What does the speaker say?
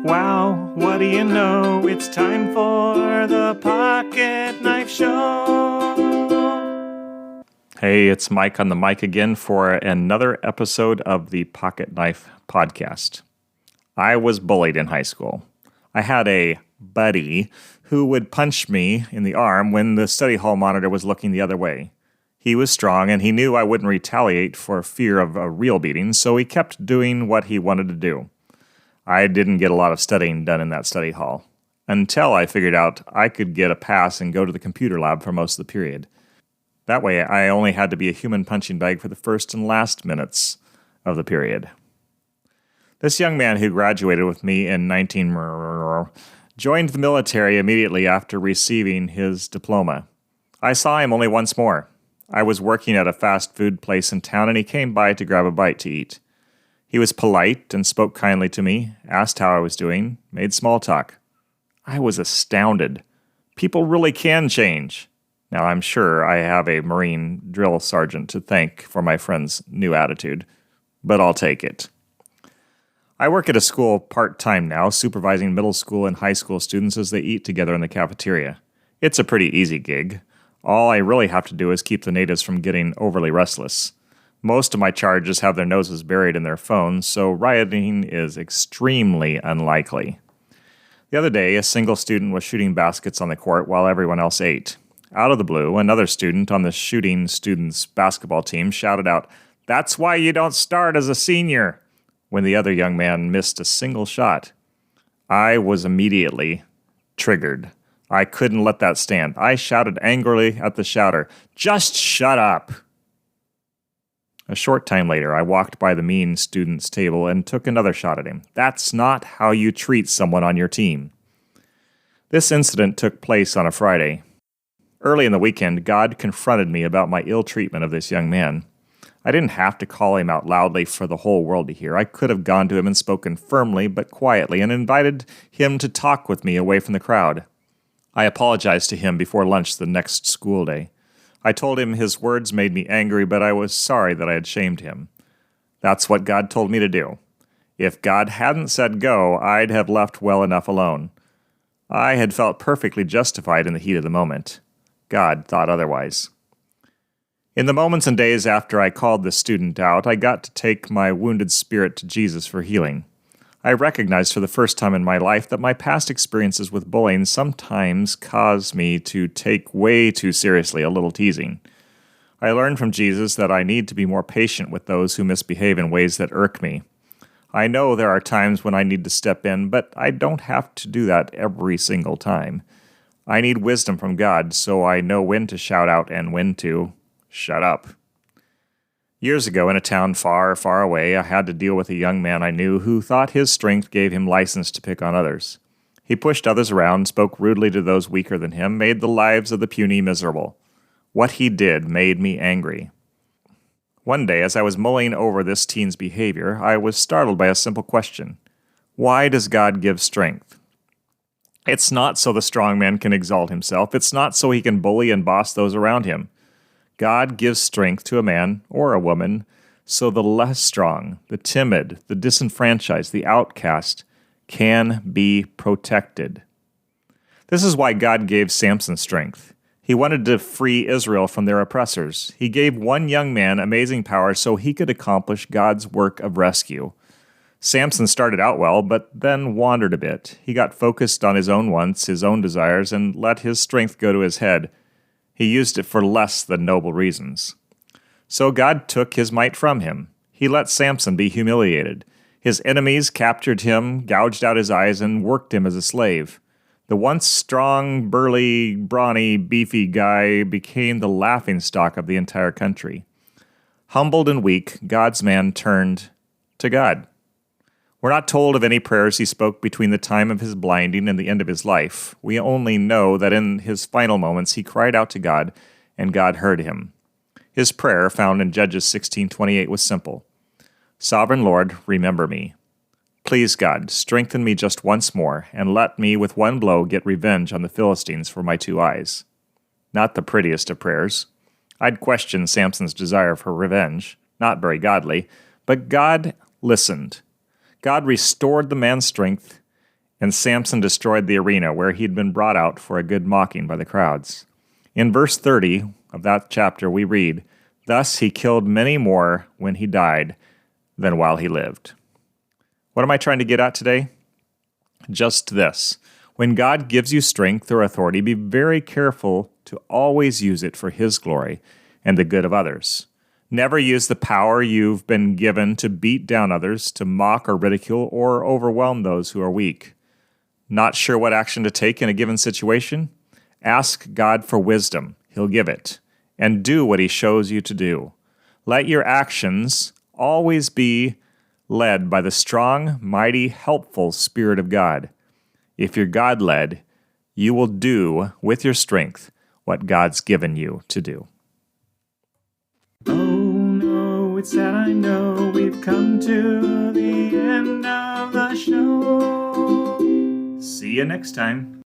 Wow, what do you know? It's time for the Pocket Knife Show. Hey, it's Mike on the mic again for another episode of the Pocket Knife Podcast. I was bullied in high school. I had a buddy who would punch me in the arm when the study hall monitor was looking the other way. He was strong, and he knew I wouldn't retaliate for fear of a real beating, so he kept doing what he wanted to do. I didn't get a lot of studying done in that study hall, until I figured out I could get a pass and go to the computer lab for most of the period. That way, I only had to be a human punching bag for the first and last minutes of the period. This young man who graduated with me in joined the military immediately after receiving his diploma. I saw him only once more. I was working at a fast food place in town, and he came by to grab a bite to eat. He was polite and spoke kindly to me, asked how I was doing, made small talk. I was astounded. People really can change. Now, I'm sure I have a Marine drill sergeant to thank for my friend's new attitude, but I'll take it. I work at a school part-time now, supervising middle school and high school students as they eat together in the cafeteria. It's a pretty easy gig. All I really have to do is keep the natives from getting overly restless. Most of my charges have their noses buried in their phones, so rioting is extremely unlikely. The other day, a single student was shooting baskets on the court while everyone else ate. Out of the blue, another student on the shooting students' basketball team shouted out, "That's why you don't start as a senior," when the other young man missed a single shot. I was immediately triggered. I couldn't let that stand. I shouted angrily at the shouter, "Just shut up!" A short time later, I walked by the mean student's table and took another shot at him. That's not how you treat someone on your team. This incident took place on a Friday. Early in the weekend, God confronted me about my ill treatment of this young man. I didn't have to call him out loudly for the whole world to hear. I could have gone to him and spoken firmly but quietly and invited him to talk with me away from the crowd. I apologized to him before lunch the next school day. I told him his words made me angry, but I was sorry that I had shamed him. That's what God told me to do. If God hadn't said go, I'd have left well enough alone. I had felt perfectly justified in the heat of the moment. God thought otherwise. In the moments and days after I called the student out, I got to take my wounded spirit to Jesus for healing. I recognized for the first time in my life that my past experiences with bullying sometimes cause me to take way too seriously a little teasing. I learned from Jesus that I need to be more patient with those who misbehave in ways that irk me. I know there are times when I need to step in, but I don't have to do that every single time. I need wisdom from God, so I know when to shout out and when to shut up. Years ago, in a town far, far away, I had to deal with a young man I knew who thought his strength gave him license to pick on others. He pushed others around, spoke rudely to those weaker than him, made the lives of the puny miserable. What he did made me angry. One day, as I was mulling over this teen's behavior, I was startled by a simple question. Why does God give strength? It's not so the strong man can exalt himself. It's not so he can bully and boss those around him. God gives strength to a man or a woman so the less strong, the timid, the disenfranchised, the outcast can be protected. This is why God gave Samson strength. He wanted to free Israel from their oppressors. He gave one young man amazing power so he could accomplish God's work of rescue. Samson started out well, but then wandered a bit. He got focused on his own wants, his own desires, and let his strength go to his head. He used it for less than noble reasons. So God took his might from him. He let Samson be humiliated. His enemies captured him, gouged out his eyes, and worked him as a slave. The once strong, burly, brawny, beefy guy became the laughingstock of the entire country. Humbled and weak, God's man turned to God. We're not told of any prayers he spoke between the time of his blinding and the end of his life. We only know that in his final moments he cried out to God, and God heard him. His prayer, found in Judges 16:28, was simple. Sovereign Lord, remember me. Please, God, strengthen me just once more, and let me with one blow get revenge on the Philistines for my 2 eyes. Not the prettiest of prayers. I'd question Samson's desire for revenge. Not very godly. But God listened. God restored the man's strength, and Samson destroyed the arena where he'd been brought out for a good mocking by the crowds. In verse 30 of that chapter, we read, "Thus he killed many more when he died than while he lived." What am I trying to get at today? Just this. When God gives you strength or authority, be very careful to always use it for His glory and the good of others. Never use the power you've been given to beat down others, to mock or ridicule or overwhelm those who are weak. Not sure what action to take in a given situation? Ask God for wisdom. He'll give it. And do what He shows you to do. Let your actions always be led by the strong, mighty, helpful Spirit of God. If you're God-led, you will do with your strength what God's given you to do. Oh no, it's sad I know we've come to the end of the show. See you next time.